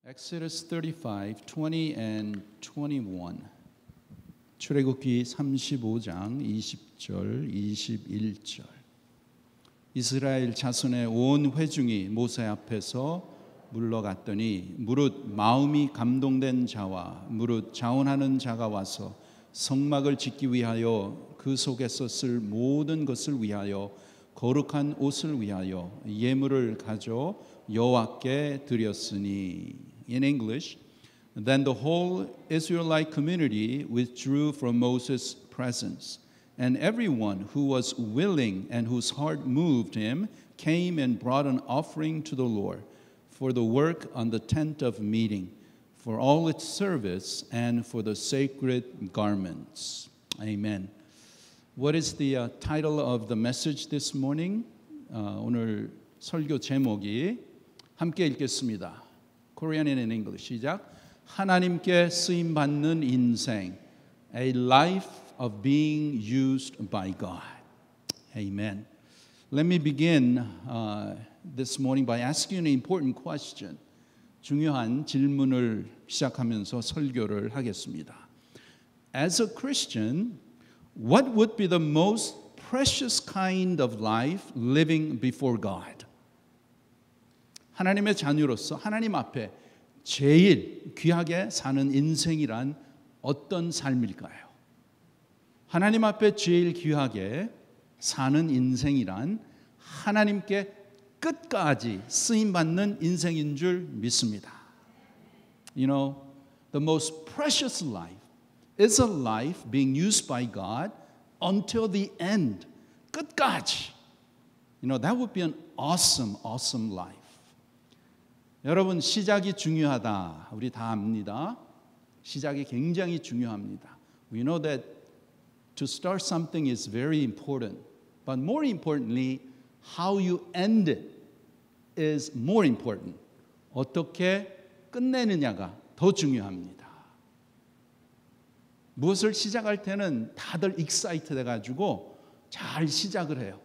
Exodus 35, 20 and 21. 출애굽기 35장 20절, 21절. 이스라엘 자손의 온 회중이 모세 앞에서 물러갔더니 무릇 마음이 감동된 자와 무릇 자원하는 자가 와서 성막을 짓기 위하여 그 속에서 쓸 모든 것을 위하여 거룩한 옷을 위하여 예물을 가져 여호와께 드렸으니. In English, then the whole Israelite community withdrew from Moses' presence, and everyone who was willing and whose heart moved him came and brought an offering to the Lord for the work on the tent of meeting, for all its service, and for the sacred garments. Amen. What is the title of the message this morning? 오늘 설교 제목이 함께 읽겠습니다. Korean and in English. 시작. 하나님께 쓰임 받는 인생. A life of being used by God. Amen. Let me begin this morning by asking an important question. 중요한 질문을 시작하면서 설교를 하겠습니다. As a Christian, what would be the most precious kind of life living before God? 하나님의 자녀로서 하나님 앞에 제일 귀하게 사는 인생이란 어떤 삶일까요? 하나님 앞에 제일 귀하게 사는 인생이란 하나님께 끝까지 쓰임받는 인생인 줄 믿습니다. You know, the most precious life is a life being used by God until the end. 끝까지. You know, that would be an awesome, awesome life. 여러분, 시작이 중요하다. 우리 다 압니다. 시작이 굉장히 중요합니다. We know that to start something is very important. But more importantly, how you end it is more important. 어떻게 끝내느냐가 더 중요합니다. 무엇을 시작할 때는 다들 excited 해가지고 잘 시작을 해요.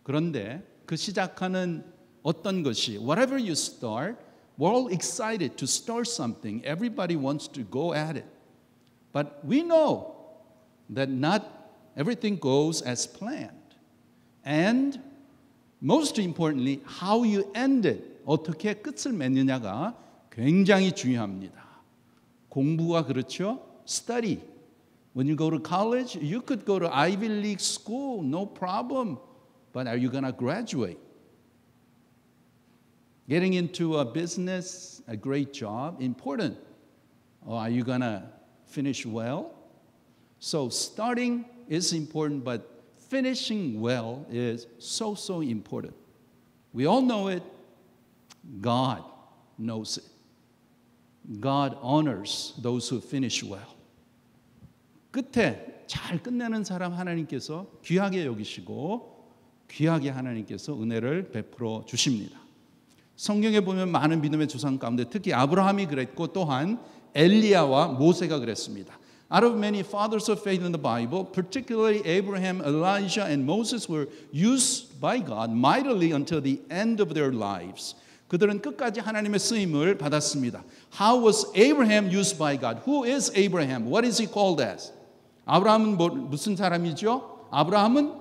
그런데 그 시작하는 어떤 것이 whatever you start, we're all excited to start something. Everybody wants to go at it. But we know that not everything goes as planned. And most importantly, how you end it, 어떻게 끝을 맺느냐가 굉장히 중요합니다. 공부가 그렇죠? Study. When you go to college, you could go to Ivy League school, no problem. But are you going to graduate? Getting into a business, a great job, important. Or are you going to finish well? So starting is important, but finishing well is so, so important. We all know it. God knows it. God honors those who finish well. 끝에 잘 끝내는 사람 하나님께서 귀하게 여기시고 귀하게 하나님께서 은혜를 베풀어 주십니다. 성경에 보면 많은 믿음의 조상 가운데 특히 아브라함이 그랬고 또한 엘리야와 모세가 그랬습니다. Out of many fathers of faith in the Bible, particularly Abraham, Elijah, and Moses were used by God mightily until the end of their lives. 그들은 끝까지 하나님의 쓰임을 받았습니다. How was Abraham used by God? Who is Abraham? What is he called as? 아브라함은 무슨 사람이죠? 아브라함은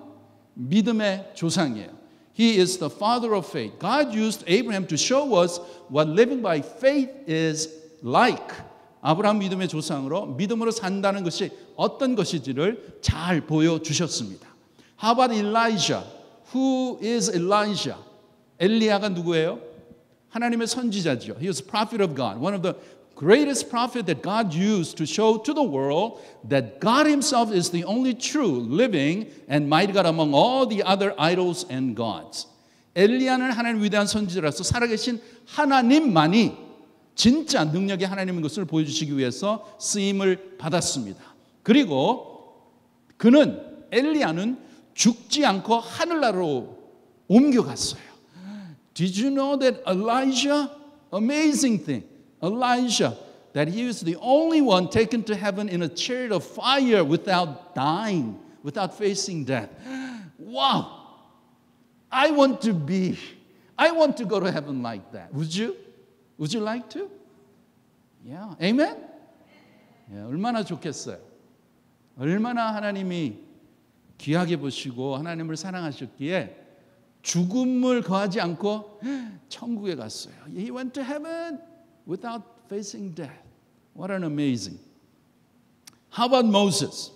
믿음의 조상이에요. He is the father of faith. God used Abraham to show us what living by faith is like. 아브라함 믿음의 조상으로 믿음으로 산다는 것이 어떤 것인지를 잘 보여주셨습니다. How about Elijah? Who is Elijah? 엘리야가 누구예요? 하나님의 선지자죠. He was a prophet of God. One of the greatest prophets that God used to show to the world that God himself is the only true, living, and mighty God among all the other idols and gods. 엘리야는 하나님 위대한 선지자로서 살아계신 하나님만이 진짜 능력의 하나님인 것을 보여주시기 위해서 쓰임을 받았습니다. 그리고 엘리야는 죽지 않고 하늘나라로 옮겨갔어요. Did you know that Elijah, amazing thing, Elijah, that he was the only one taken to heaven in a chariot of fire without dying, without facing death. Wow! I want to go to heaven like that. Would you? Would you like to? Yeah. Amen? 얼마나 좋겠어요. 얼마나 하나님이 귀하게 보시고 하나님을 사랑하셨기에 죽음을 거하지 않고 천국에 갔어요. He went to heaven without facing death. What an amazing. How about Moses?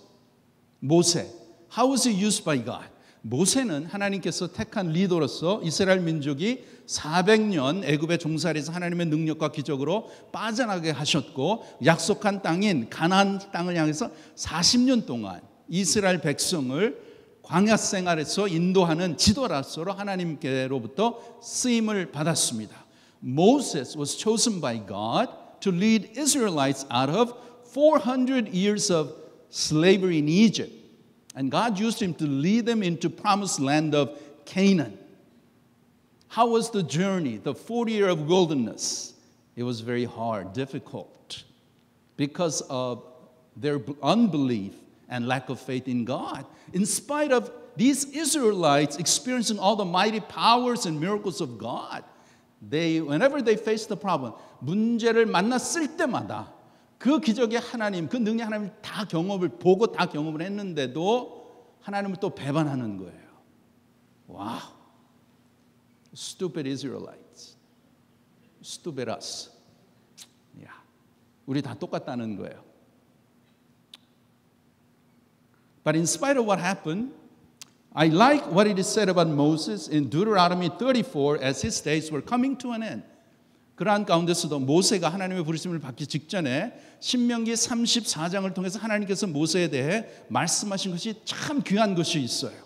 모세. How was he used by God? 모세는 하나님께서 택한 리더로서 이스라엘 민족이 400년 애굽의 종살이에서 하나님의 능력과 기적으로 빠져나가게 하셨고 약속한 땅인 가나안 땅을 향해서 40년 동안 이스라엘 백성을 광야 생활에서 인도하는 지도라서 하나님께로부터 쓰임을 받았습니다. Moses was chosen by God to lead Israelites out of 400 years of slavery in Egypt. And God used him to lead them into promised land of Canaan. How was the journey, the 40 year of wilderness? It was very hard, difficult, because of their unbelief and lack of faith in God. In spite of these Israelites experiencing all the mighty powers and miracles of God, whenever they faced the problem, 문제를 만났을 때마다 그 기적의 하나님, 그 능력의 하나님을 다 경험을 보고 다 경험을 했는데도 하나님을 또 배반하는 거예요. 와우. Stupid Israelites. Stupid us. 야, 우리 다 똑같다는 거예요. But in spite of what happened, I like what it is said about Moses in Deuteronomy 34 as his days were coming to an end. 그러한 가운데서도 모세가 하나님의 부르심을 받기 직전에 신명기 34장을 통해서 하나님께서 모세에 대해 말씀하신 것이 참 귀한 것이 있어요.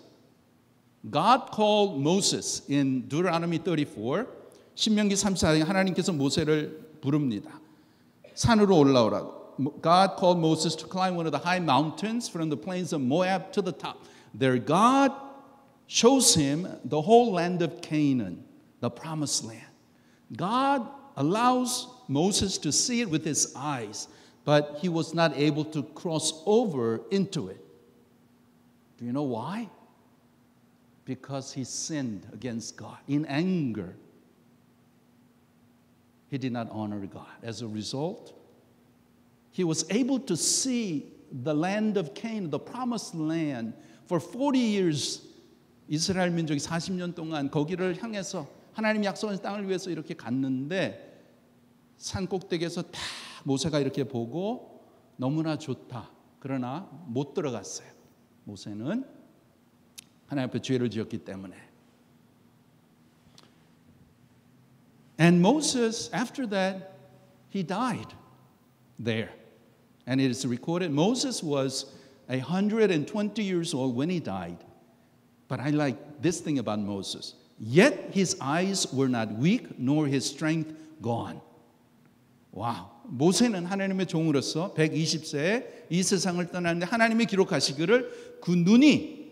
God called Moses in Deuteronomy 34. 신명기 34장에 하나님께서 모세를 부릅니다. 산으로 올라오라고. God called Moses to climb one of the high mountains from the plains of Moab to the top. There God shows him the whole land of Canaan, the promised land. God allows Moses to see it with his eyes, but he was not able to cross over into it. Do you know why? Because he sinned against God. In anger, he did not honor God. As a result, he was able to see the land of Canaan, the promised land, for 40 years. 이스라엘 민족이 40년 동안 거기를 향해서 하나님이 약속한 땅을 위해서 이렇게 갔는데 산 꼭대기에서 다 모세가 이렇게 보고 너무나 좋다. 그러나 못 들어갔어요. 모세는 하나님 앞에 죄를 지었기 때문에. And Moses, after that, he died there. And it is recorded, Moses was 120 years old when he died. But I like this thing about Moses. Yet his eyes were not weak, nor his strength gone. 와우. 모세는 하나님의 종으로서 120세에 이 세상을 떠났는데 하나님이 기록하시기를 그 눈이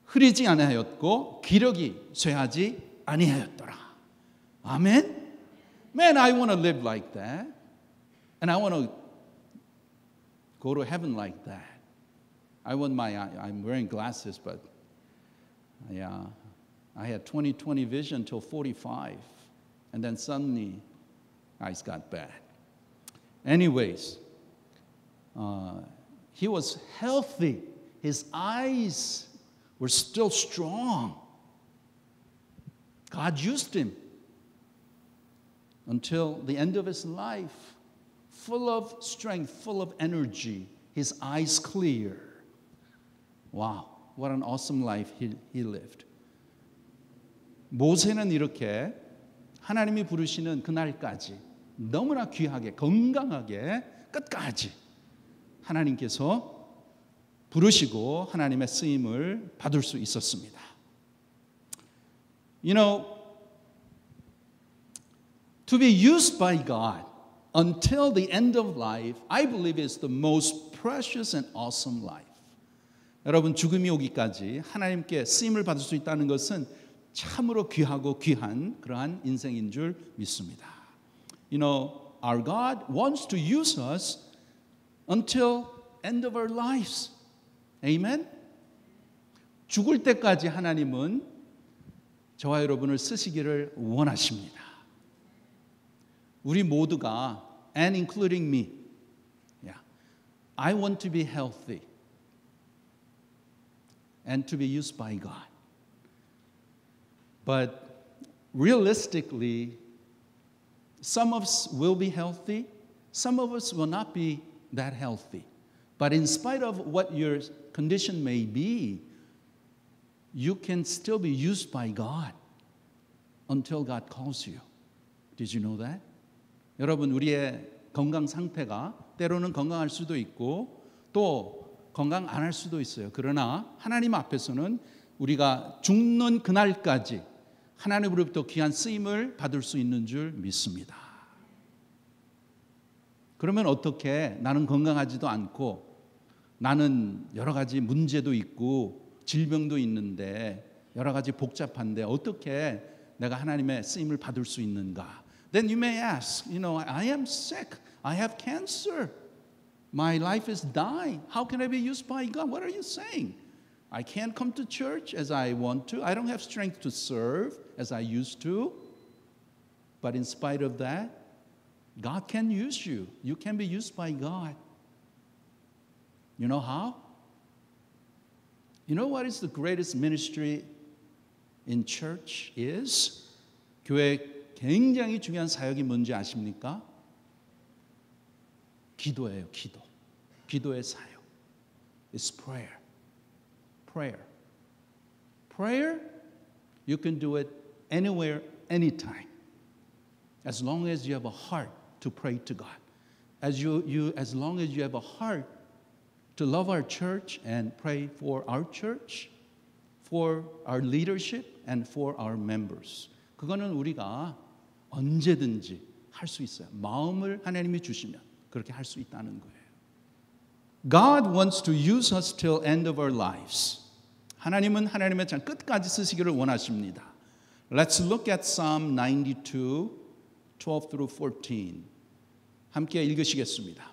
흐리지 아니하였고 기력이 쇠하지 아니하였더라. 아멘. Man, I want to live like that. And I want to go to heaven like that. I'm wearing glasses, but yeah, I had 20/20 vision until 45. And then suddenly, eyes got bad. Anyways, he was healthy. His eyes were still strong. God used him until the end of his life, full of strength, full of energy, his eyes clear. Wow, what an awesome life he lived. 모세는 이렇게 하나님이 부르시는 그날까지 너무나 귀하게 건강하게 끝까지 하나님께서 부르시고 하나님의 쓰임을 받을 수 있었습니다. You know, to be used by God until the end of life, I believe is the most precious and awesome life. 여러분 죽음이 오기까지 하나님께 쓰임을 받을 수 있다는 것은 참으로 귀하고 귀한 그러한 인생인 줄 믿습니다. You know, our God wants to use us until end of our lives. Amen? 죽을 때까지 하나님은 저와 여러분을 쓰시기를 원하십니다. 우리 모두가 and including me. Yeah. I want to be healthy and to be used by God. But realistically, some of us will be healthy, some of us will not be that healthy. But in spite of what your condition may be, you can still be used by God until God calls you. Did you know that? 여러분, 우리의 건강 상태가 때로는 건강할 수도 있고 또 건강 안 할 수도 있어요. 그러나 하나님 앞에서는 우리가 죽는 그날까지 하나님으로부터 귀한 쓰임을 받을 수 있는 줄 믿습니다. 그러면 어떻게 나는 건강하지도 않고 나는 여러 가지 문제도 있고 질병도 있는데 여러 가지 복잡한데 어떻게 내가 하나님의 쓰임을 받을 수 있는가? Then you may ask, I am sick. I have cancer. My life is dying. How can I be used by God? What are you saying? I can't come to church as I want to. I don't have strength to serve as I used to. But in spite of that, God can use you. You can be used by God. You know how? You know what is the greatest ministry in church is? 교회 굉장히 중요한 사역이 뭔지 아십니까? 기도예요, 기도. 기도의 사역. It's prayer. Prayer. Prayer, you can do it anywhere, anytime. As long as you have a heart to pray to God. As long as you have a heart to love our church and pray for our church, for our leadership, and for our members. 그거는 우리가 언제든지 할 수 있어요. 마음을 하나님이 주시면 그렇게 할 수 있다는 거예요. God wants to use us till end of our lives. 하나님은 하나님의 참 끝까지 쓰시기를 원하십니다. Let's look at Psalm 92, 12 through 14. 함께 읽으시겠습니다.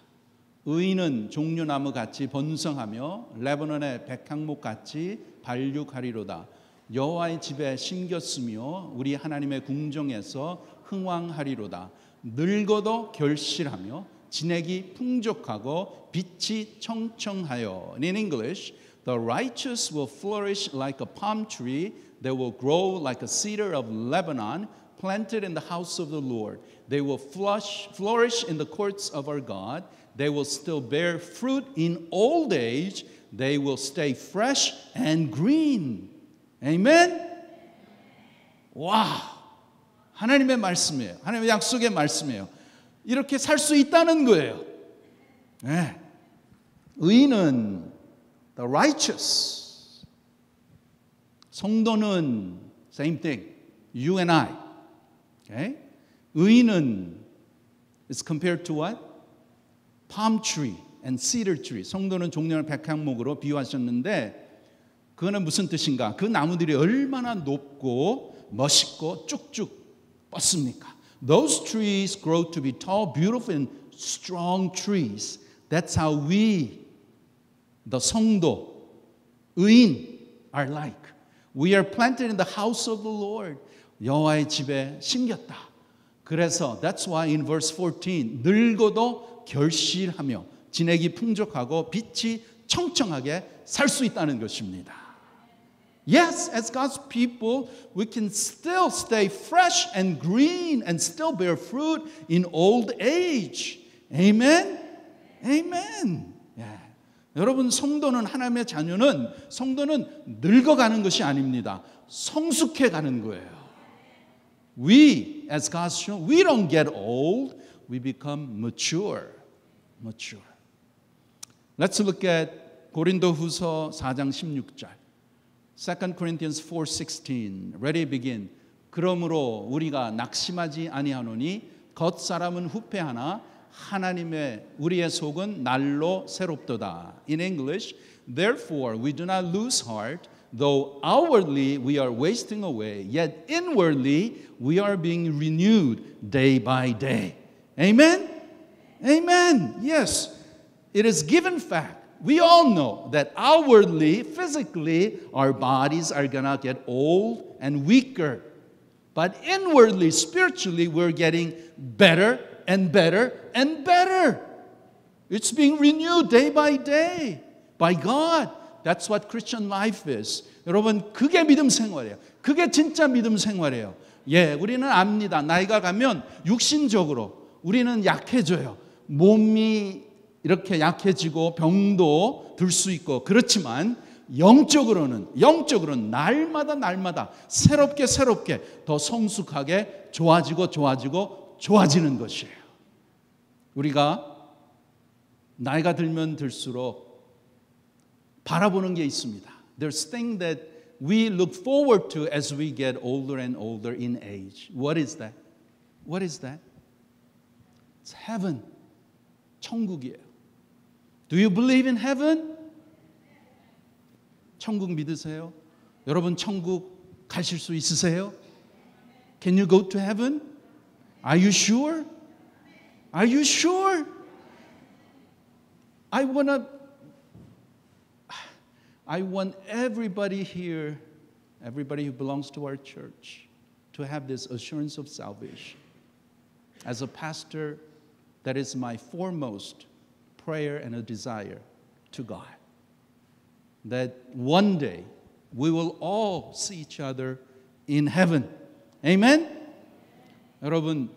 의인은 종려나무 같이 번성하며 레바논의 백향목 같이 발육하리로다. 여호와의 집에 심겼으며 우리 하나님의 궁정에서 흥왕하리로다. 늙어도 결실하며 진액이 풍족하고 빛이 청청하여. In English, the righteous will flourish like a palm tree. They will grow like a cedar of Lebanon, planted in the house of the Lord. They will flourish in the courts of our God. They will still bear fruit in old age. They will stay fresh and green. Amen? 와, 하나님의 말씀이에요. 하나님의 약속의 말씀이에요. 이렇게 살 수 있다는 거예요. 네. 의인은 the righteous. 성도는 same thing. You and I. Okay? 의인은 is compared to what? Palm tree and cedar tree. 성도는 종려나무 백향목으로 비유하셨는데 그거는 무슨 뜻인가? 그 나무들이 얼마나 높고 멋있고 쭉쭉 뻗습니까? Those trees grow to be tall, beautiful, and strong trees. That's how we, the 성도, 의인, are like. We are planted in the house of the Lord. 여호와의 집에 심겼다. 그래서 that's why in verse 14, 늙어도 결실하며 진액이 풍족하고 빛이 청청하게 살 수 있다는 것입니다. Yes, as God's people, we can still stay fresh and green and still bear fruit in old age. Amen? Amen. Yeah. 여러분, 성도는 하나님의 자녀는 성도는 늙어가는 것이 아닙니다. 성숙해 가는 거예요. We, as God's children, we don't get old. We become mature. Mature. Let's look at 고린도후서 4장 16절. 2 Corinthians 4:16. Ready, begin. 그러므로 우리가 낙심하지 아니하노니 겉사람은 후패하나 하나님의 우리의 속은 날로 새롭도다. In English, therefore we do not lose heart, though outwardly we are wasting away, yet inwardly we are being renewed day by day. Amen? Amen. Yes. It is given fact. We all know that outwardly, physically, our bodies are going to get old and weaker. But inwardly, spiritually, we're getting better and better and better. It's being renewed day by day by God. That's what Christian life is. 여러분, 그게 믿음 생활이에요. 그게 진짜 믿음 생활이에요. 예, 우리는 압니다. 나이가 가면 육신적으로 우리는 약해져요. 몸이 이렇게 약해지고 병도 들 수 있고 그렇지만 영적으로는 날마다 새롭게 더 성숙하게 좋아지는 것이에요. 우리가 나이가 들면 들수록 바라보는 게 있습니다. There's things that we look forward to as we get older and older in age. What is that? What is that? It's heaven. 천국이에요. Do you believe in heaven? 천국 믿으세요? 여러분 천국 가실 수 있으세요? Can you go to heaven? Are you sure? Are you sure? I want everybody here, everybody who belongs to our church, to have this assurance of salvation. As a pastor, that is my foremost prayer and a desire to God. That one day we will all see each other in heaven. Amen? 여러분,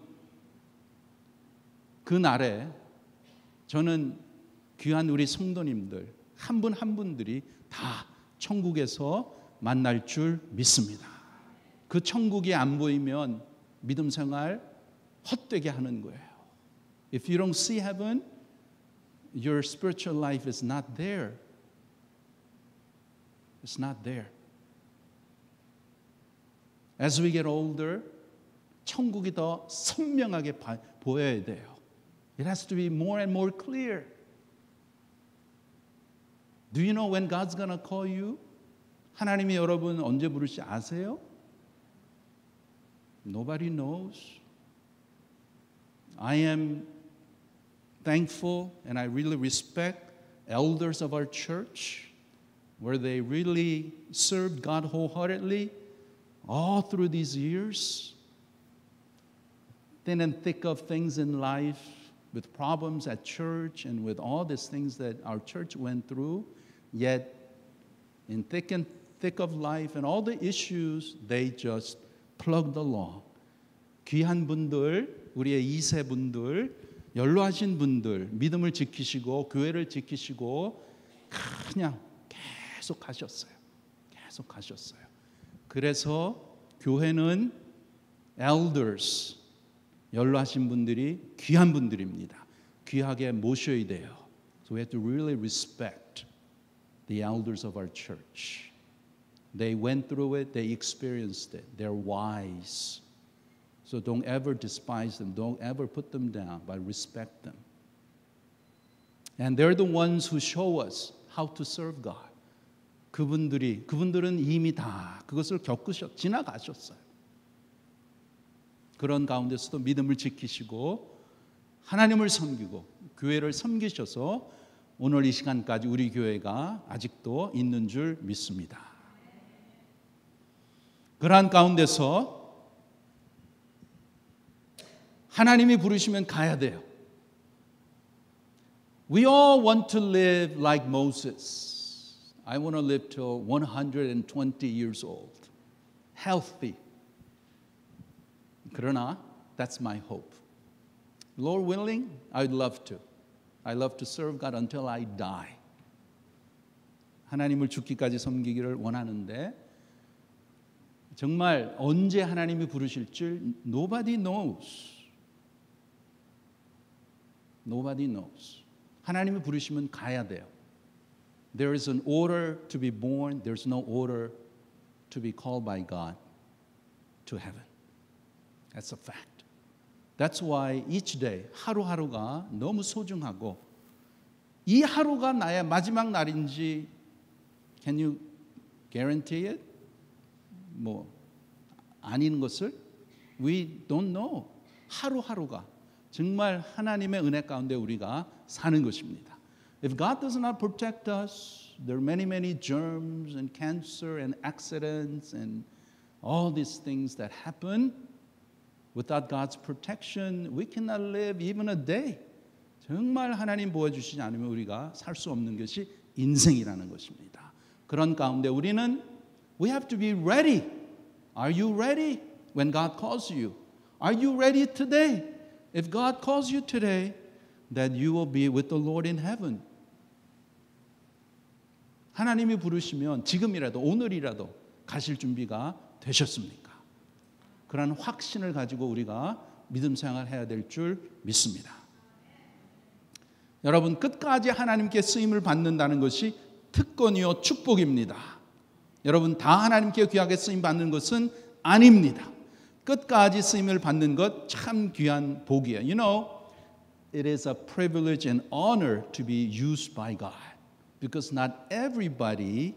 그 날에 저는 귀한 우리 성도님들 한 분 한 분들이 다 천국에서 만날 줄 믿습니다. 그 천국이 안 보이면 믿음 생활 헛되게 하는 거예요. If you don't see heaven, your spiritual life is not there. It's not there. As we get older, 천국이 더 선명하게 보여야 돼요. It has to be more and more clear. Do you know when God's gonna call you? 하나님이 여러분 언제 부르실지 아세요? Nobody knows. I am thankful and I really respect elders of our church where they really served God wholeheartedly all through these years. Thin and thick of things in life, with problems at church and with all these things that our church went through, yet in thick and thick of life and all the issues, they just plugged along. 귀한 분들, 우리의 2세 분들, 연로하신 분들, 믿음을 지키시고 교회를 지키시고 그냥 계속 가셨어요. 그래서 교회는 elders, 연로하신 분들이 귀한 분들입니다. 귀하게 모셔야 돼요. So we have to really respect the elders of our church. They went through it, they experienced it. They're wise. So don't ever despise them. Don't ever put them down, but respect them. And they're the ones who show us how to serve God. 그분들은 이미 다 그것을 지나가셨어요. 그런 가운데서도 믿음을 지키시고 하나님을 섬기고 교회를 섬기셔서 오늘 이 시간까지 우리 교회가 아직도 있는 줄 믿습니다. 그러한 가운데서 하나님이 부르시면 가야 돼요. We all want to live like Moses. I want to live till 120 years old. Healthy. 그러나 that's my hope. Lord willing, I'd love to. I love to serve God until I die. 하나님을 죽기까지 섬기기를 원하는데 정말 언제 하나님이 부르실 줄 nobody knows. Nobody knows. 하나님이 부르시면 가야 돼요. There is an order to be born. There's no order to be called by God to heaven. That's a fact. That's why each day, 하루하루가 너무 소중하고 이 하루가 나의 마지막 날인지 can you guarantee it? 뭐 아닌 것을 we don't know. 하루하루가 정말 하나님의 은혜 가운데 우리가 사는 것입니다. If God does not protect us, there are many germs and cancer and accidents and all these things that happen. Without God's protection, we cannot live even a day. 정말 하나님 보호해주시지 않으면 우리가 살 수 없는 것이 인생이라는 것입니다. 그런 가운데 우리는 we have to be ready. Are you ready when God calls you? Are you ready today? If God calls you today, then you will be with the Lord in heaven. 하나님이 부르시면 지금이라도 오늘이라도 가실 준비가 되셨습니까? 그런 확신을 가지고 우리가 믿음 생활을 해야 될 줄 믿습니다. 여러분 끝까지 하나님께 쓰임을 받는다는 것이 특권이요 축복입니다. 여러분 다 하나님께 귀하게 쓰임 받는 것은 아닙니다. 끝까지 쓰임을 받는 것 참 귀한 복이에요. You know, it is a privilege and honor to be used by God because not everybody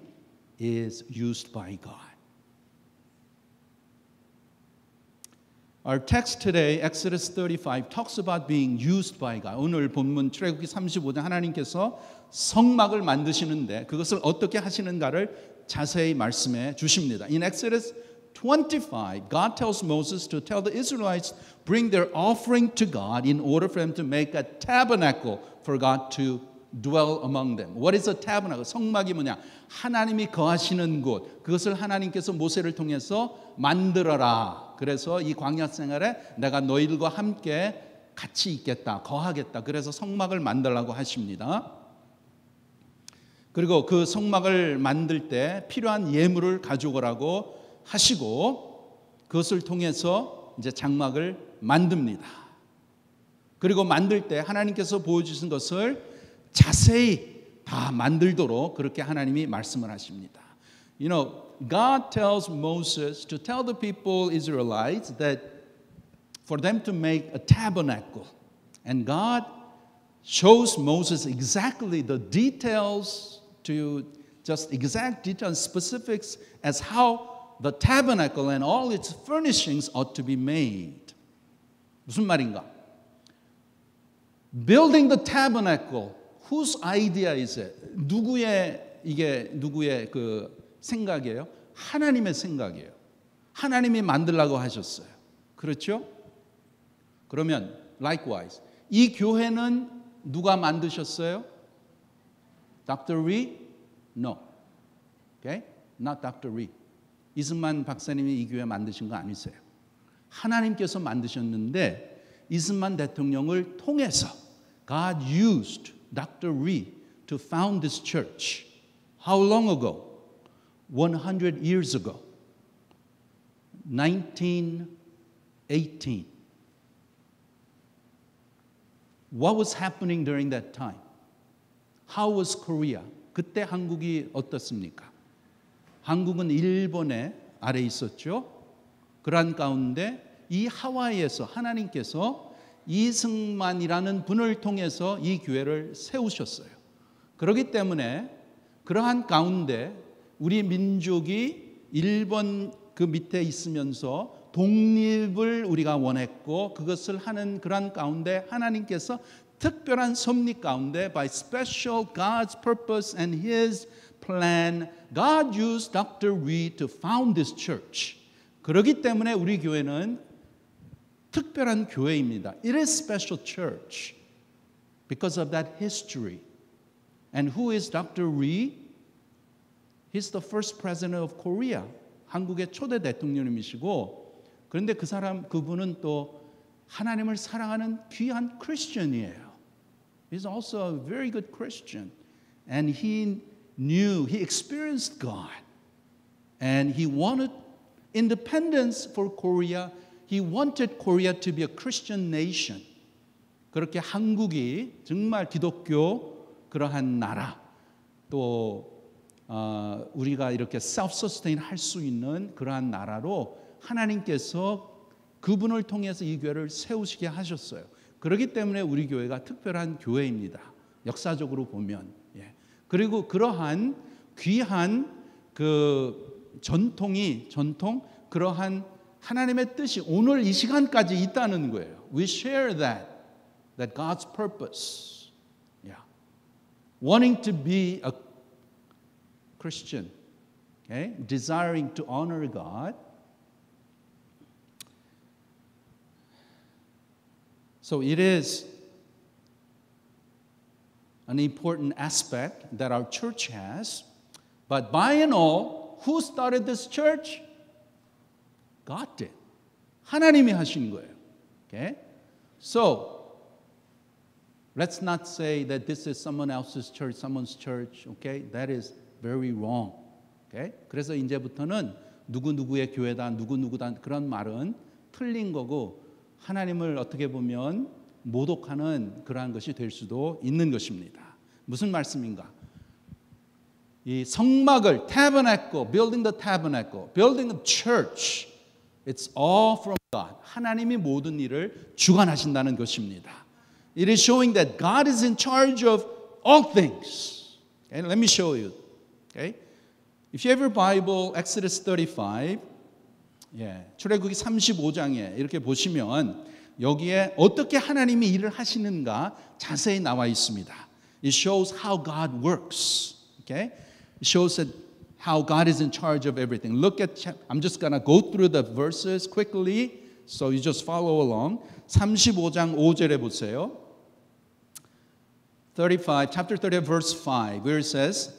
is used by God. Our text today, Exodus 35, talks about being used by God. 오늘 본문 출애굽기 35장 하나님께서 성막을 만드시는데 그것을 어떻게 하시는가를 자세히 말씀해 주십니다. In Exodus 25, God tells Moses to tell the Israelites bring their offering to God in order for them to make a tabernacle for God to dwell among them. What is a tabernacle? 성막이 뭐냐? 하나님이 거하시는 곳. 그것을 하나님께서 모세를 통해서 만들어라. 그래서 이 광야 생활에 내가 너희들과 함께 같이 있겠다. 거하겠다. 그래서 성막을 만들라고 하십니다. 그리고 그 성막을 만들 때 필요한 예물을 가져오라고 하시고 그것을 통해서 이제 장막을 만듭니다. 그리고 만들 때 하나님께서 보여주신 것을 자세히 다 만들도록 그렇게 하나님이 말씀을 하십니다. You know, God tells Moses to tell the people Israelites that for them to make a tabernacle. And God shows Moses exactly the details to just exact details, specifics as how the tabernacle and all its furnishings ought to be made. 무슨 말인가? Building the tabernacle, whose idea is it? 누구의 그 생각이에요? 하나님의 생각이에요. 하나님이 만들라고 하셨어요. 그렇죠? 그러면 likewise, 이 교회는 누가 만드셨어요? Dr. Ree? No. Okay? Not Dr. Ree. 이승만 박사님이 이 교회 만드신 거 아니세요. 하나님께서 만드셨는데 이승만 대통령을 통해서 God used Dr. Ree to found this church. How long ago? 100 years ago. 1918. What was happening during that time? How was Korea? 그때 한국이 어떻습니까? 한국은 일본의 아래 있었죠. 그러한 가운데 이 하와이에서 하나님께서 이승만이라는 분을 통해서 이 교회를 세우셨어요. 그렇기 때문에 그러한 가운데 우리 민족이 일본 그 밑에 있으면서 독립을 우리가 원했고 그것을 하는 그러한 가운데 하나님께서 특별한 섭리 가운데 by special God's purpose and His plan, God used Dr. Ree to found this church. 그렇기 때문에 우리 교회는 특별한 교회입니다. It is special church because of that history. And who is Dr. Ree? He's the first president of Korea. 한국의 초대 대통령님이시고 그런데 그분은 또 하나님을 사랑하는 귀한 크리스천이에요. He's also a very good Christian. And he experienced God. And he wanted independence for Korea. He wanted Korea to be a Christian nation. 그렇게 한국이 정말 기독교 그러한 나라 또 우리가 이렇게 self-sustain 할 수 있는 그러한 나라로 하나님께서 그분을 통해서 이 교회를 세우시게 하셨어요. 그렇기 때문에 우리 교회가 특별한 교회입니다. 역사적으로 보면. 그리고 그러한 귀한 그 전통 그러한 하나님의 뜻이 오늘 이 시간까지 있다는 거예요. We share that God's purpose. Wanting to be a Christian, okay? Desiring to honor God. So it is an important aspect that our church has. But by and all, who started this church? God did. 하나님이 하신 거예요. Okay? So, let's not say that this is someone else's church, someone's church. Okay? That is very wrong. Okay? 그래서 이제부터는 누구누구의 교회다, 누구누구다 그런 말은 틀린 거고 하나님을 어떻게 보면 모독하는 그러한 것이 될 수도 있는 것입니다. 무슨 말씀인가? 이 성막을 tabernacle, building the tabernacle, building the church, it's all from God. 하나님이 모든 일을 주관하신다는 것입니다. It is showing that God is in charge of all things. Okay, let me show you. Okay? If you have your Bible, Exodus 35, 출애굽기 35장에 이렇게 보시면 여기에 어떻게 하나님이 일을 하시는가 자세히 나와 있습니다. It shows how God works. Okay? It shows that how God is in charge of everything. Look at, I'm just going to go through the verses quickly, so you just follow along. 35장 5절에 보세요. 35, chapter 30, verse 5, where it says,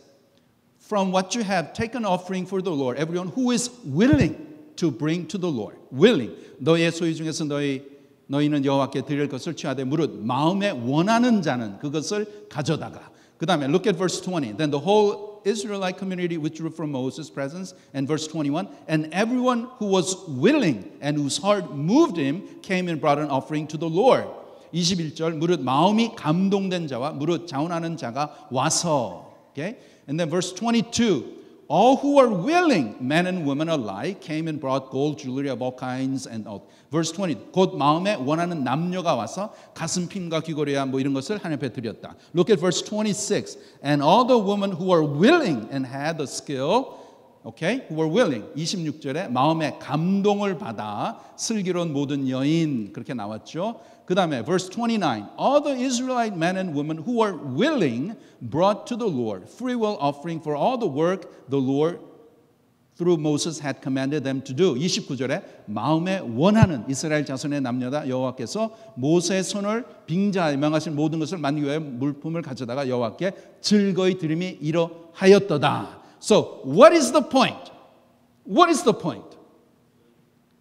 From what you have taken offering for the Lord, everyone who is willing to bring to the Lord. Willing. 너희의 소유 중에서 너희는 여호와께 드릴 것을 취하되 무릇 마음에 원하는 자는 그것을 가져다가. 그 다음에 look at verse 20. Then the whole Israelite community withdrew from Moses' presence. And verse 21. And everyone who was willing and whose heart moved him came and brought an offering to the Lord. 21절 무릇 마음이 감동된 자와 무릇 자원하는 자가 와서. Okay? And then verse 22, all who are willing, men and women alike, came and brought gold jewelry of all kinds and all. Verse 20, 곧 마음에 원하는 남녀가 와서 가슴핀과 귀걸이와 뭐 이런 것을 하나님 앞에 드렸다. Look at verse 26, and all the women who are willing and had the skill, okay, who were willing. 26절에 마음에 감동을 받아 슬기로운 모든 여인 그렇게 나왔죠. 그 다음에 verse 29, all the Israelite men and women who are willing brought to the Lord free will offering for all the work the Lord through Moses had commanded them to do. 29절에 마음에 원하는 이스라엘 자손의 남녀다 여호와께서 모세의 손을 빙자하여 명하신 모든 것을 만들기 위해 물품을 가져다가 여호와께 즐거이 드림이 이러하였도다. So what is the point? What is the point?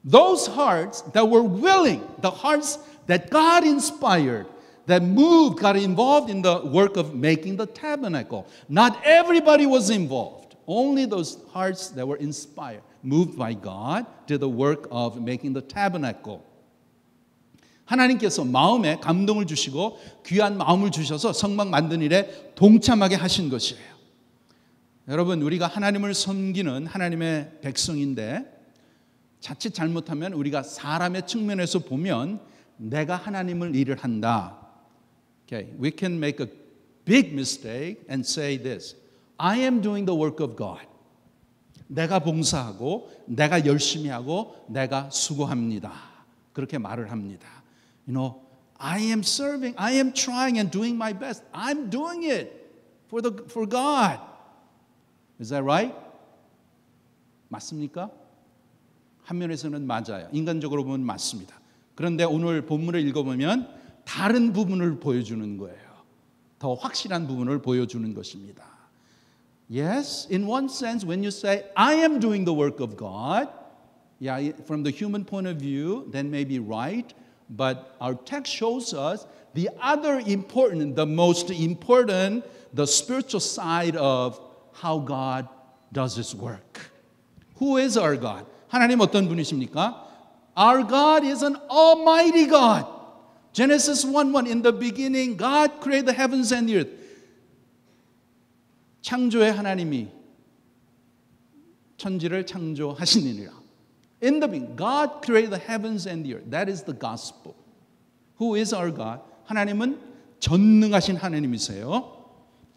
Those hearts that were willing, the hearts that God inspired, that moved, got involved in the work of making the tabernacle. Not everybody was involved. Only those hearts that were inspired, moved by God, did the work of making the tabernacle. 하나님께서 마음에 감동을 주시고 귀한 마음을 주셔서 성막 만든 일에 동참하게 하신 것이에요. 여러분, 우리가 하나님을 섬기는 하나님의 백성인데 자칫 잘못하면 우리가 사람의 측면에서 보면 내가 하나님을 일을 한다. Okay, we can make a big mistake and say this. I am doing the work of God. 내가 봉사하고 내가 열심히 하고 내가 수고합니다. 그렇게 말을 합니다. You know, I am serving, I am trying and doing my best. I'm doing it for God. Is that right? 맞습니까? 한 면에서는 맞아요. 인간적으로 보면 맞습니다. 그런데 오늘 본문을 읽어보면 다른 부분을 보여주는 거예요. 더 확실한 부분을 보여주는 것입니다. Yes, in one sense, when you say, I am doing the work of God, yeah, from the human point of view, that may be right, but our text shows us the other important, the most important, the spiritual side of how God does His work. Who is our God? 하나님 어떤 분이십니까? Our God is an almighty God. Genesis 1:1, in the beginning, God created the heavens and the earth. 창조의 하나님이 천지를 창조하시니라. In the beginning, God created the heavens and the earth. That is the gospel. Who is our God? 하나님은 전능하신 하나님이세요.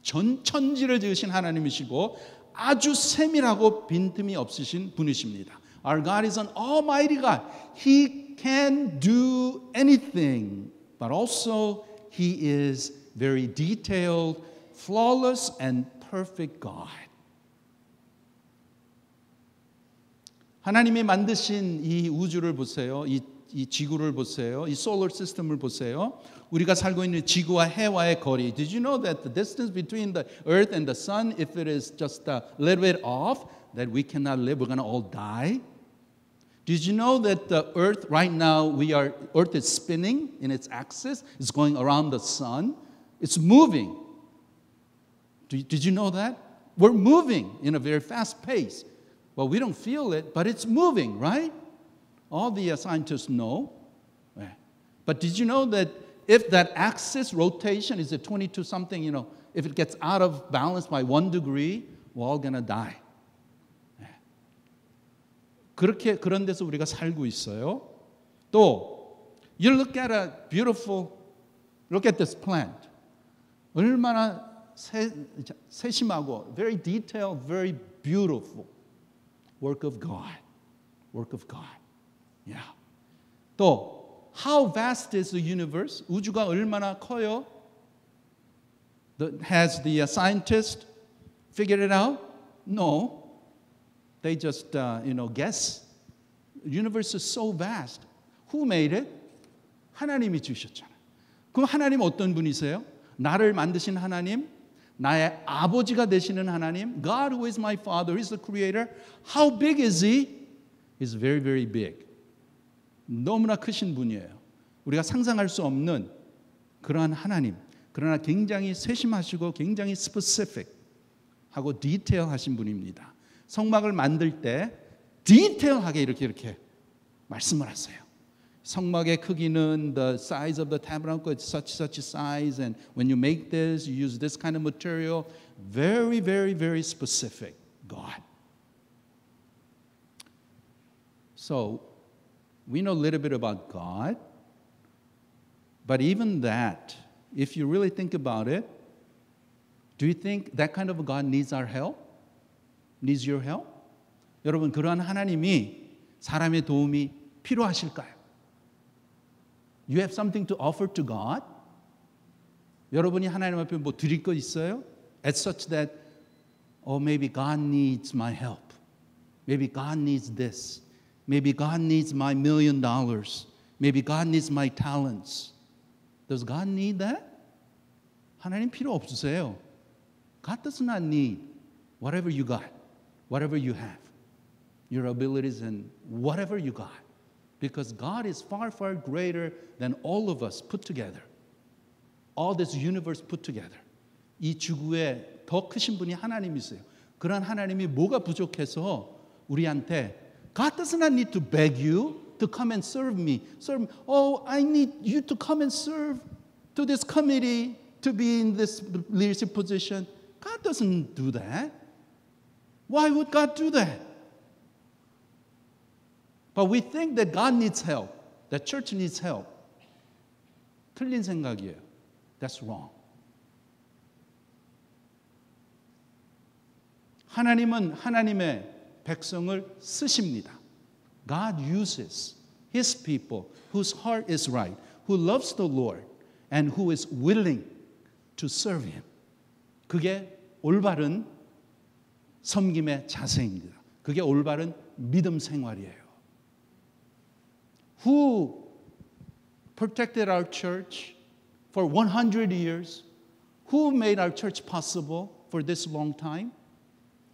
천지를 지으신 하나님이시고 아주 세밀하고 빈틈이 없으신 분이십니다. Our God is an almighty God. He can do anything, but also He is very detailed, flawless, and perfect God. 하나님이 만드신 이 우주를 보세요. 이 이 지구를 보세요. 이 solar system을 보세요. 우리가 살고 있는 지구와 해와의 거리. Did you know that the distance between the earth and the sun, if it is just a little bit off, that we cannot live, we're going to all die? Did you know that the earth right now, earth is spinning in its axis, it's going around the sun, it's moving. Did you know that? We're moving in a very fast pace. Well, we don't feel it, but it's moving, right? All the scientists know. But did you know that if that axis rotation is at 22 something, if it gets out of balance by 1 degree, we're all going to die. 그런 데서 우리가 살고 있어요. 또, you look at this plant. 얼마나 세심하고, very detailed, very beautiful. Work of God. Work of God. Yeah. 또, how vast is the universe? 우주가 얼마나 커요? Has the scientist figured it out? No. They just, guess. The universe is so vast. Who made it? 하나님이 주셨잖아요. 그럼 하나님 어떤 분이세요? 나를 만드신 하나님, 나의 아버지가 되시는 하나님, God who is my father, He's the creator. How big is He? He's very, very big. 너무나 크신 분이에요. 우리가 상상할 수 없는 그러한 하나님. 그러나 굉장히 세심하시고 굉장히 specific 하고 디테일하신 분입니다. 성막을 만들 때 디테일하게 이렇게 말씀을 하세요. 성막의 크기는 the size of the tabernacle is such size, and when you make this, you use this kind of material. Very, very, very specific. God. So we know a little bit about God, but even that, if you really think about it, do you think that kind of a God needs our help? Needs your help? 여러분, 그러한 하나님이 사람의 도움이 필요하실까요? You have something to offer to God? 여러분이 하나님 앞에 뭐 드릴 거 있어요? As such that, maybe God needs my help. Maybe God needs this. Maybe God needs my $1 million. Maybe God needs my talents. Does God need that? 하나님 필요 없으세요. God does not need whatever you got, whatever you have, your abilities and whatever you got. Because God is far, far greater than all of us put together. All this universe put together. 이 지구에 더 크신 분이 하나님이세요. 그런 하나님이 뭐가 부족해서 우리한테 God does not need to beg you to come and serve me. Oh, I need you to come and serve to this committee, to be in this leadership position. God doesn't do that. Why would God do that? But we think that God needs help, that church needs help. 틀린 생각이에요. That's wrong. 하나님은 하나님의 백성을 쓰십니다. God uses His people whose heart is right, who loves the Lord, and who is willing to serve Him. 그게 올바른 섬김의 자세입니다. 그게 올바른 믿음 생활이에요. Who protected our church for 100 years? Who made our church possible for this long time?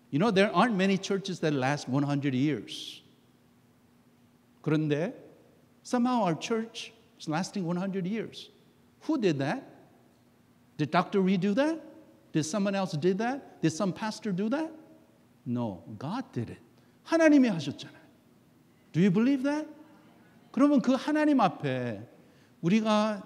You know, there aren't many churches that last 100 years. 그런데 somehow our church is lasting 100 years. Who did that? Did Dr. Reed do that? Did someone else do that? Did some pastor do that? No, God did it. 하나님이 하셨잖아요. Do you believe that? 그러면 그 하나님 앞에 우리가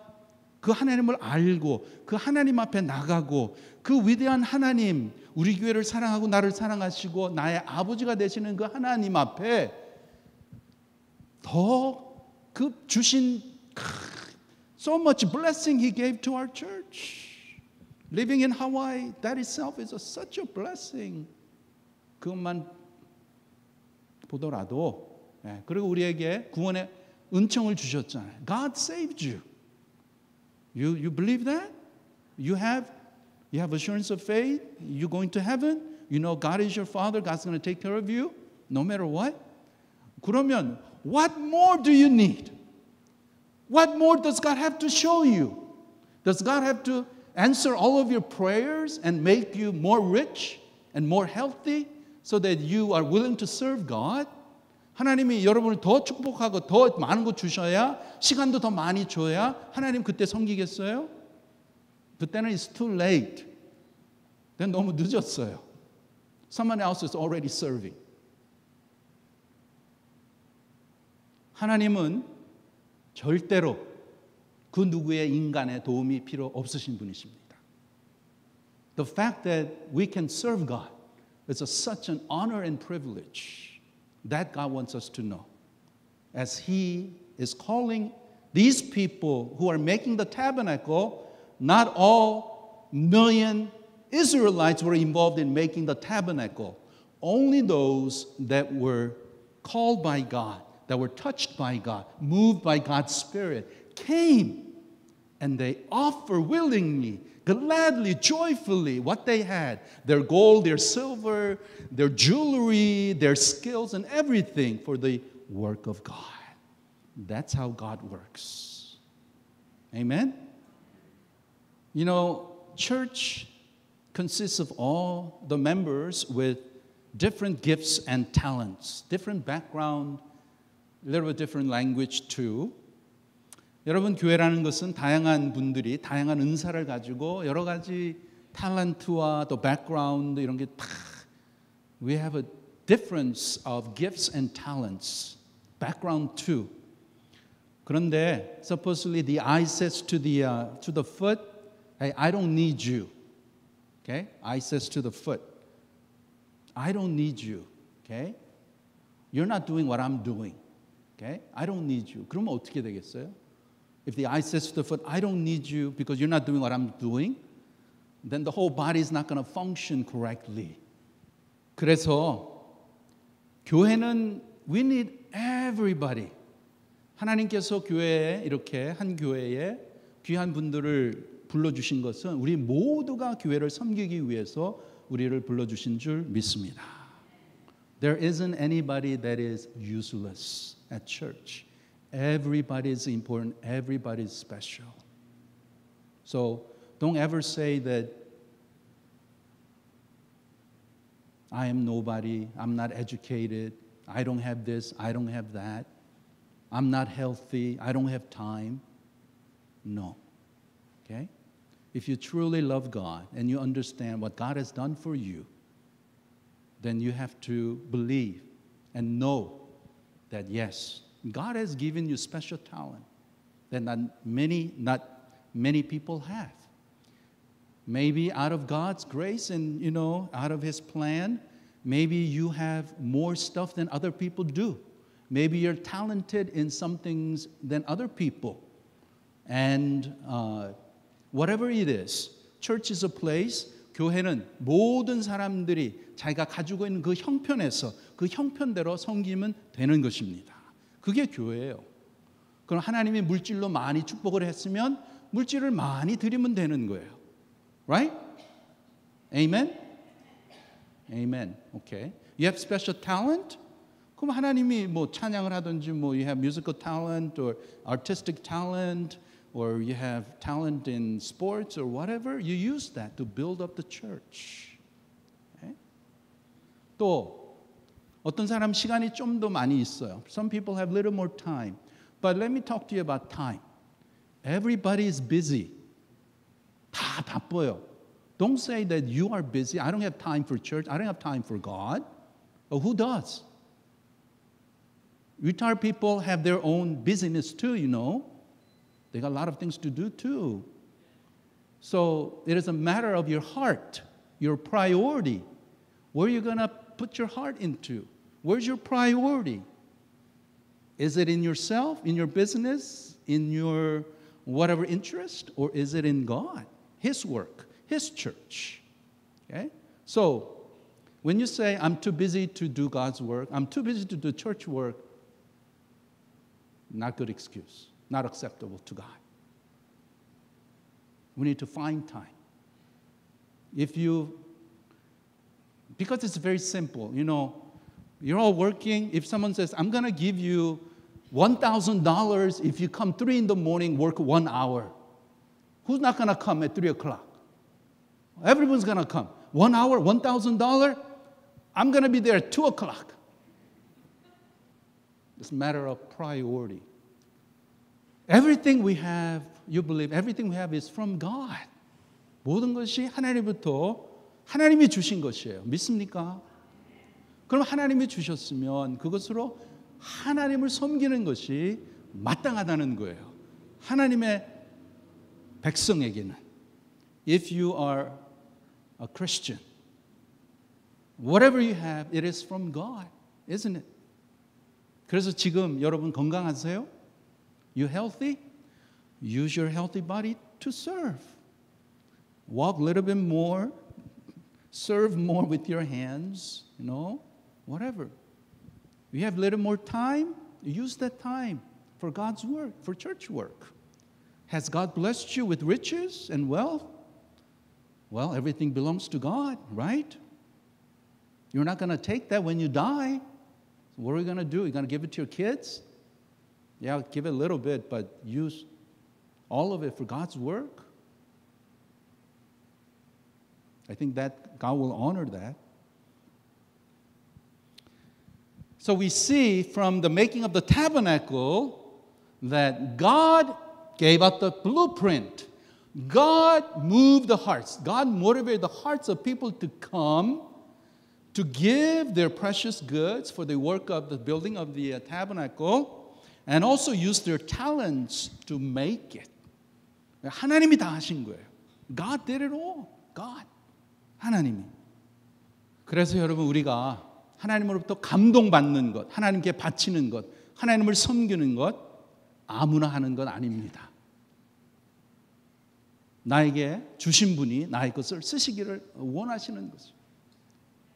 그 하나님을 알고 그 하나님 앞에 나가고 그 위대한 하나님, 우리 교회를 사랑하고 나를 사랑하시고 나의 아버지가 되시는 그 하나님 앞에 더 그 주신 so much blessing He gave to our church. Living in Hawaii, that itself is such a blessing. 그것만 보더라도 그리고 우리에게 구원의 은총을 주셨잖아요. God saved you. You believe that? You have assurance of faith. You're going to heaven. You know God is your Father. God's going to take care of you no matter what. 그러면 what more do you need? What more does God have to show you? Does God have to answer all of your prayers and make you more rich and more healthy so that you are willing to serve God? 하나님이 여러분을 더 축복하고 더 많은 거 주셔야, 시간도 더 많이 줘야 하나님 그때 섬기겠어요? 그때는 it's too late. then 너무 늦었어요. Someone else is already serving. 하나님은 절대로 그 누구의 인간의 도움이 필요 없으신 분이십니다. The fact that we can serve God is such an honor and privilege that God wants us to know. As He is calling these people who are making the tabernacle, not all million Israelites were involved in making the tabernacle. Only those that were called by God, that were touched by God, moved by God's Spirit, came and they offer willingly, gladly, joyfully what they had, their gold, their silver, their jewelry, their skills, and everything for the work of God. That's how God works. Amen? You know, church consists of all the members with different gifts and talents, different background, a little bit different language too. 여러분, 교회라는 것은 다양한 분들이 다양한 은사를 가지고 여러 가지 탤런트와 또 background 이런 게 다 we have a difference of gifts and talents, background too. 그런데 supposedly the eye says to the foot, hey, I don't need you. Okay? Eye says to the foot, I don't need you. Okay? You're not doing what I'm doing. Okay? I don't need you. 그러면 어떻게 되겠어요? If the eye says to the foot, I don't need you because you're not doing what I'm doing, then the whole body is not going to function correctly. 그래서 교회는 we need everybody. 하나님께서 교회에 이렇게 한 교회에 귀한 분들을 불러주신 것은 우리 모두가 교회를 섬기기 위해서 우리를 불러주신 줄 믿습니다. There isn't anybody that is useless at church. Everybody is important. Everybody is special. So don't ever say that I am nobody, I'm not educated, I don't have this, I don't have that, I'm not healthy, I don't have time. No. Okay? If you truly love God and you understand what God has done for you, then you have to believe and know that yes, God has given you special talent that not many people have. Maybe out of God's grace and out of His plan, maybe you have more stuff than other people do. Maybe you're talented in some things than other people. And whatever it is, church is a place, 교회는 모든 사람들이 자기가 가지고 있는 그 형편에서 그 형편대로 섬기면 되는 것입니다. 그게 교회예요. 그럼 하나님이 물질로 많이 축복을 했으면 물질을 많이 드리면 되는 거예요. Right? Amen? Amen. Okay. You have special talent? 그럼 하나님이 뭐 찬양을 하든지 뭐 you have musical talent or artistic talent or you have talent in sports or whatever, you use that to build up the church. Okay? 또 어떤 사람 시간이 좀 더 많이 있어요. Some people have little more time. But let me talk to you about time. Everybody is busy. 다 바빠요. Don't say that you are busy. I don't have time for church. I don't have time for God. Well, who does? Retired people have their own busyness too, They got a lot of things to do too. So it is a matter of your heart, your priority. Where are you going to put your heart into? Where's your priority? Is it in yourself, in your business, in your whatever interest, or is it in God, His work, His church? Okay? So when you say, I'm too busy to do God's work, I'm too busy to do church work, not good excuse, not acceptable to God. We need to find time. Because it's very simple, you're all working. If someone says, I'm going to give you $1,000 if you come 3 in the morning, work 1 hour. Who's not going to come at 3 o'clock? Everyone's going to come. 1 hour, $1,000? I'm going to be there at 2 o'clock. It's a matter of priority. Everything we have, you believe, everything we have is from God. 모든 것이 하나님부터 하나님이 주신 것이에요. 믿습니까? 그럼 하나님이 주셨으면 그것으로 하나님을 섬기는 것이 마땅하다는 거예요. 하나님의 백성에게는. If you are a Christian, whatever you have, it is from God, isn't it? 그래서 지금 여러분 건강하세요? You healthy? Use your healthy body to serve. Walk a little bit more. Serve more with your hands, whatever. You have a little more time, use that time for God's work, for church work. Has God blessed you with riches and wealth? Well, everything belongs to God, right? You're not going to take that when you die. So what are you going to do? You're going to give it to your kids? Yeah, give it a little bit, but use all of it for God's work. I think that God will honor that. So we see from the making of the tabernacle that God gave out the blueprint. God moved the hearts. God motivated the hearts of people to come to give their precious goods for the work of the building of the tabernacle and also use their talents to make it. 하나님이 다 하신 거예요. God did it all. God. 하나님이. 그래서 여러분 우리가 하나님으로부터 감동받는 것, 하나님께 바치는 것, 하나님을 섬기는 것 아무나 하는 건 아닙니다. 나에게 주신 분이 나의 것을 쓰시기를 원하시는 것이죠.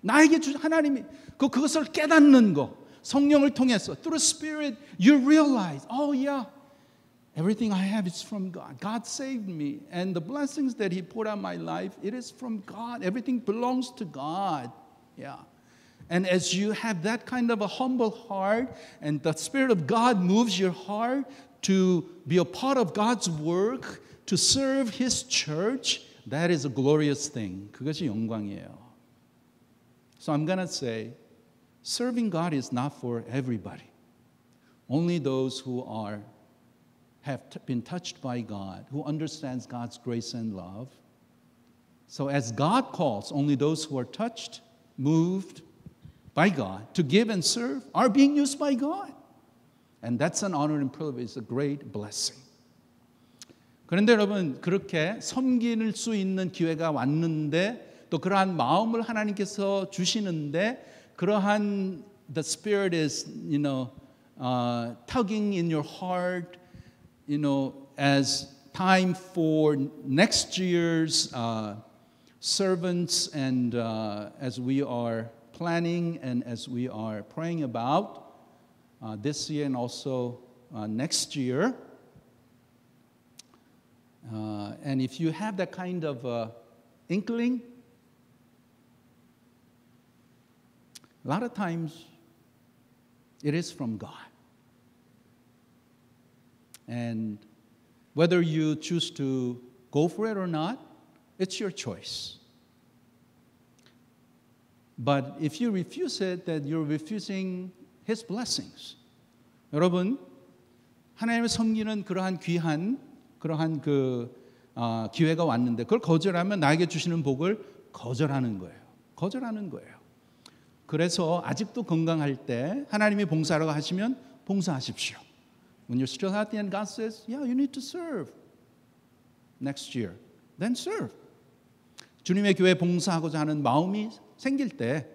나에게 하나님이 그것을 깨닫는 것, 성령을 통해서 through the Spirit you realize, oh yeah, everything I have is from God. God saved me, and the blessings that He poured on my life, it is from God. Everything belongs to God. Yeah. And as you have that kind of a humble heart, and the Spirit of God moves your heart to be a part of God's work, to serve His church, that is a glorious thing. 그것이 영광이에요. So I'm going to say, serving God is not for everybody. Only those who have been touched by God, who understands God's grace and love. So as God calls, only those who are touched, moved by God to give and serve are being used by God. And that's an honor and privilege, it's a great blessing. 그런데 여러분 그렇게 섬길 수 있는 기회가 왔는데 또 그러한 마음을 하나님께서 주시는데 그러한 the Spirit is, tugging in your heart, as time for next year's servants and as we are planning and as we are praying about this year and also next year. And if you have that kind of inkling, a lot of times it is from God. And whether you choose to go for it or not, it's your choice. But if you refuse it, then you're refusing His blessings. 여러분, 하나님을 섬기는 그러한 귀한 기회가 왔는데 그걸 거절하면 나에게 주시는 복을 거절하는 거예요. 거절하는 거예요. 그래서 아직도 건강할 때 하나님이 봉사라고 하시면 봉사하십시오. When you're still healthy and God says, yeah, you need to serve next year, then serve. 주님의 교회 봉사하고자 하는 마음이 생길 때,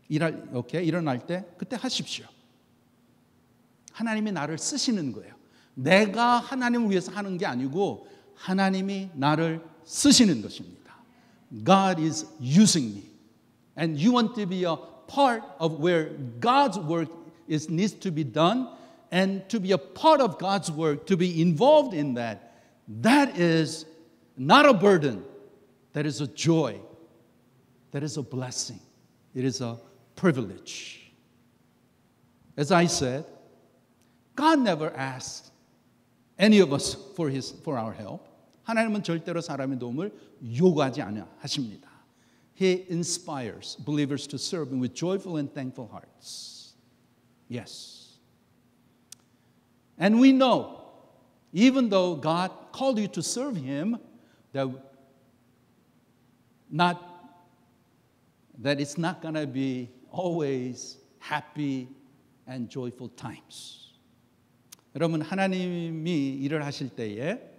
일어날 때 그때 하십시오. 하나님이 나를 쓰시는 거예요. 내가 하나님을 위해서 하는 게 아니고 하나님이 나를 쓰시는 것입니다. God is using me. And you want to be a part of where God's work needs to be done and to be a part of God's work, to be involved in that. That is not a burden. That is a joy. That is a blessing. It is a privilege. As I said, God never asks any of us for our help. 하나님은 절대로 사람의 도움을 요구하지 않아 하십니다. He inspires believers to serve Him with joyful and thankful hearts. Yes. And we know, even though God called you to serve Him, that it's not going to be always happy and joyful times. 여러분, 하나님이 일을 하실 때에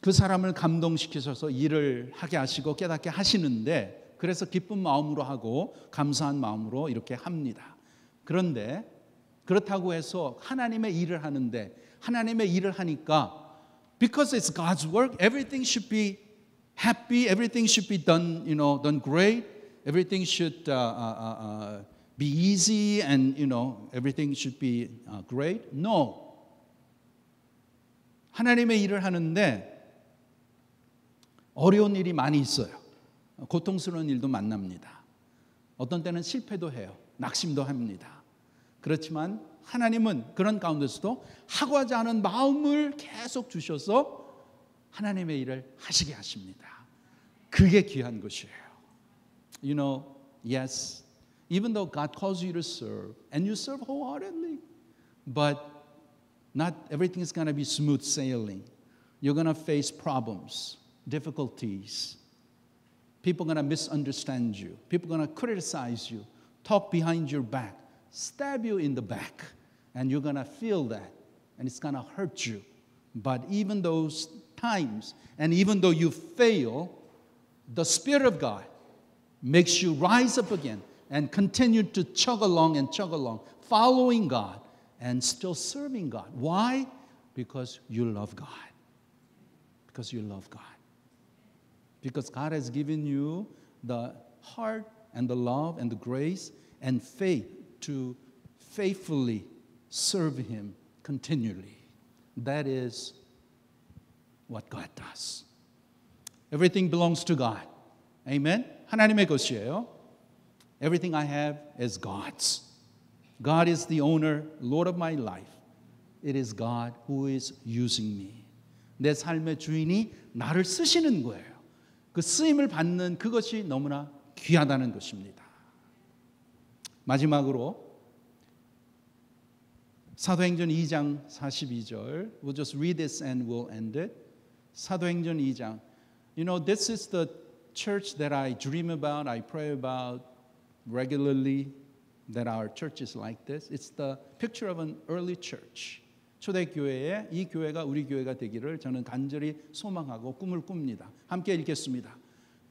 그 사람을 감동시키셔서 일을 하게 하시고 깨닫게 하시는데, 그래서 기쁜 마음으로 하고 감사한 마음으로 이렇게 합니다. 그런데 그렇다고 해서 하나님의 일을 하는데, 하나님의 일을 하니까 because it's God's work, everything should be happy, everything should be done, done great, everything should be easy, and everything should be great. No. 하나님의 일을 하는데 어려운 일이 많이 있어요. 고통스러운 일도 만납니다. 어떤 때는 실패도 해요. 낙심도 합니다. 그렇지만 하나님은 그런 가운데서도 하고자 하는 마음을 계속 주셔서 하나님의 일을 하시게 하십니다. 그게 귀한 것이에요. Yes, even though God calls you to serve, and you serve wholeheartedly, but not everything is going to be smooth sailing. You're going to face problems, difficulties. People are going to misunderstand you. People are going to criticize you, talk behind your back, stab you in the back, and you're going to feel that, and it's going to hurt you. But even those times, and even though you fail, the Spirit of God makes you rise up again and continue to chug along, following God and still serving God. Why? Because you love God. Because you love God. Because God has given you the heart and the love and the grace and faith to faithfully serve Him continually. That is what God does. Everything belongs to God. Amen? 하나님의 것이에요. Everything I have is God's. God is the owner, Lord of my life. It is God who is using me. 내 삶의 주인이 나를 쓰시는 거예요. 그 쓰임을 받는 그것이 너무나 귀하다는 것입니다. 마지막으로 사도행전 2장 42절. We'll just read this and we'll end it. 사도행전 2장. This is the church that I dream about, I pray about regularly, that our church is like this. It's the picture of an early church. 초대교회에 이 교회가 우리 교회가 되기를 저는 간절히 소망하고 꿈을 꿉니다. 함께 읽겠습니다.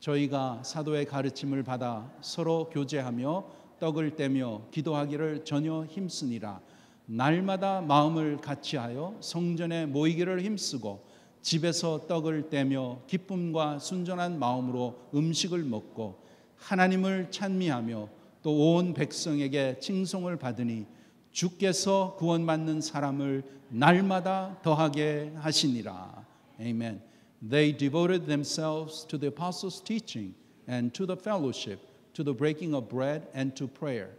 저희가 사도의 가르침을 받아 서로 교제하며 떡을 떼며 기도하기를 전혀 힘쓰니라. 날마다 마음을 같이하여 성전에 모이기를 힘쓰고 집에서 떡을 떼며 기쁨과 순전한 마음으로 음식을 먹고 하나님을 찬미하며 또 온 백성에게 칭송을 받으니 주께서 구원받는 사람을 날마다 더하게 하시니라. Amen. They devoted themselves to the apostles' teaching and to the fellowship, to the breaking of bread and to prayer.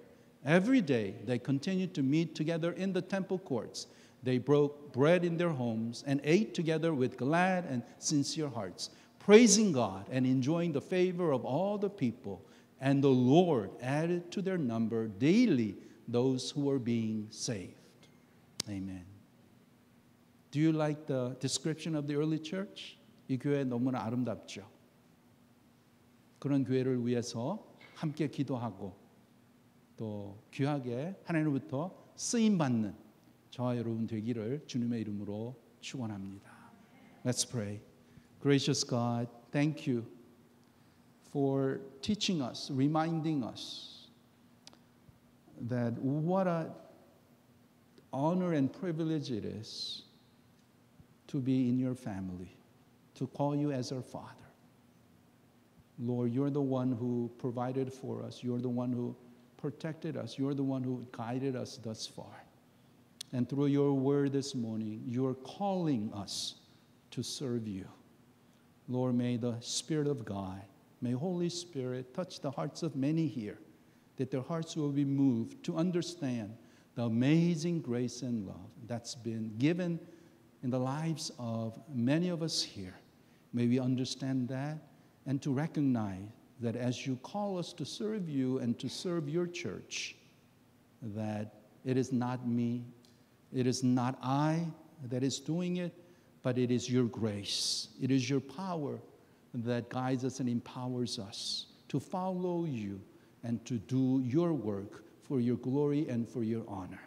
Every day they continued to meet together in the temple courts. They broke bread in their homes and ate together with glad and sincere hearts, praising God and enjoying the favor of all the people. And the Lord added to their number daily those who were being saved. Amen. Do you like the description of the early church? 이 교회 너무나 아름답죠. 그런 교회를 위해서 함께 기도하고 또 귀하게 하나님으로부터 쓰임받는 저와 여러분 되기를 주님의 이름으로 축원합니다. Let's pray. Gracious God, thank you for teaching us, reminding us that what an honor and privilege it is to be in your family, to call you as our Father. Lord, you're the one who provided for us. You're the one who protected us. You're the one who guided us thus far. And through your word this morning, you're calling us to serve you. Lord, may the Spirit of God, may Holy Spirit touch the hearts of many here, that their hearts will be moved to understand the amazing grace and love that's been given in the lives of many of us here. May we understand that and to recognize that as you call us to serve you and to serve your church, that it is not me, it is not I that is doing it, but it is your grace. It is your power that guides us and empowers us to follow you and to do your work for your glory and for your honor.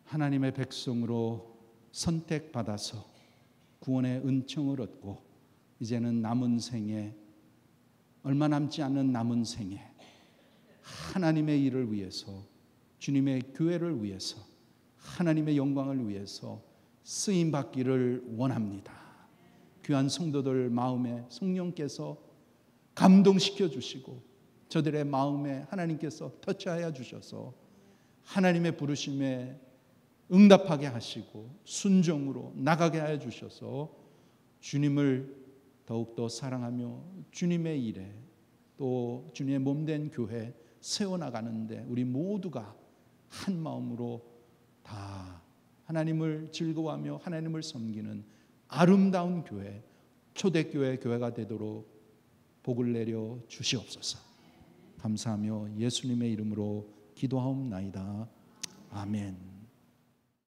하나님의 백성으로 선택받아서 구원의 은총을 얻고 이제는 남은 생에, 얼마 남지 않은 남은 생에 하나님의 일을 위해서, 주님의 교회를 위해서, 하나님의 영광을 위해서 쓰임받기를 원합니다. 귀한 성도들 마음에 성령께서 감동시켜 주시고 저들의 마음에 하나님께서 터치하여 주셔서 하나님의 부르심에 응답하게 하시고 순종으로 나가게 하여 주셔서 주님을 더욱더 사랑하며 주님의 일에 또 주님의 몸된 교회 세워나가는데 우리 모두가 한 마음으로 다 하나님을 즐거워하며 하나님을 섬기는 아름다운 교회, 초대교회 교회가 되도록 복을 내려 주시옵소서. 감사하며 예수님의 이름으로 기도하옵나이다. 아멘.